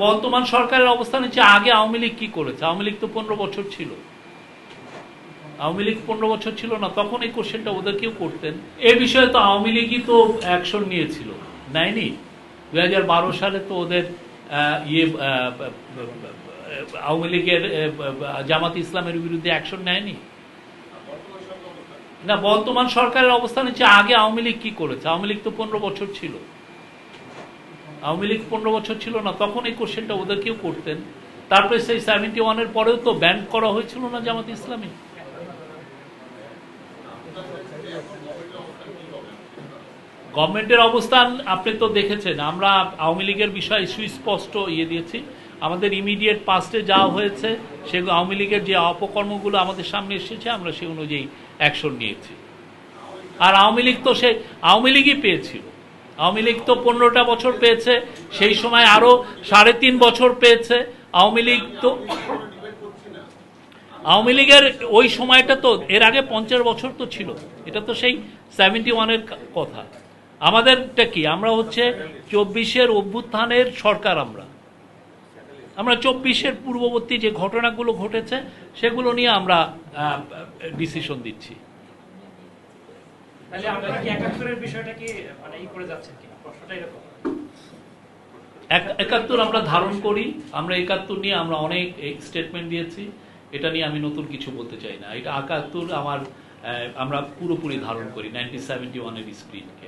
বর্তমান সরকারের অবস্থান হচ্ছে আগে আওয়ামী লীগ কি করেছে? আওয়ামী লীগ তো 15 বছর ছিল। আওয়ামী লীগ 15 বছর ছিল না, তখন এই কোশ্চেনটা ওদেরকেও করতেন। এ বিষয়ে তো আওয়ামী লীগই তো অ্যাকশন নিয়েছিল, নেয়নি? 2012 সালে তো ওদের আওয়ামী লীগের জামাত ইসলামের বিরুদ্ধে অ্যাকশন নেয়নি না। বর্তমান সরকারের অবস্থান হচ্ছে আগে আওয়ামী লীগ কি করেছে? আওয়ামী লীগ তো 15 বছর ছিল। আওয়ামী লীগ 15 বছর ছিল না, তখন এই কোশ্চেনটা ওদেরকেও করতেন। তারপরে সেই 71-এর পরেও তো ব্যান করা হয়েছিল না জামাত ইসলামী। গভর্নমেন্টের অবস্থান আপনি তো দেখেছেন, আমরা আওয়ামী লীগের বিষয়ে সুস্পষ্ট দিয়েছি। আমাদের ইমিডিয়েট পাস্টে যা হয়েছে সেগুলো, আওয়ামী লীগের যে অপকর্মগুলো আমাদের সামনে এসেছে, আমরা সেই অনুযায়ী অ্যাকশন নিয়েছি। আর আওয়ামী লীগ তো আওয়ামী লীগই পেয়েছিল। আওয়ামী লীগ তো 15টা বছর পেয়েছে, সেই সময় আরো 3.5 বছর পেয়েছে আওয়ামী লীগ। তো আওয়ামী লীগের ওই সময়টা তো এর আগে 50 বছর তো ছিল। এটা তো সেই 71-এর কথা। আমাদেরটা কি, আমরা হচ্ছে 24-এর অভ্যুত্থানের সরকার। আমরা 24-এর পূর্ববর্তী যে ঘটনাগুলো ঘটেছে সেগুলো নিয়ে আমরা ডিসিশন দিচ্ছি। তাহলে আপনারা কি 71-এর বিষয়টা কি মানে করে যাচ্ছেন কিনা, প্রশ্নটা এরকম? 71 আমরা ধারণ করি, আমরা 71 নিয়ে আমরা অনেক স্টেটমেন্ট দিয়েছি। এটা নিয়ে আমি নতুন কিছু বলতে চাই না। এটা 71 আমরা পুরোপুরি ধারণ করি 1971-এর স্পিরিটকে।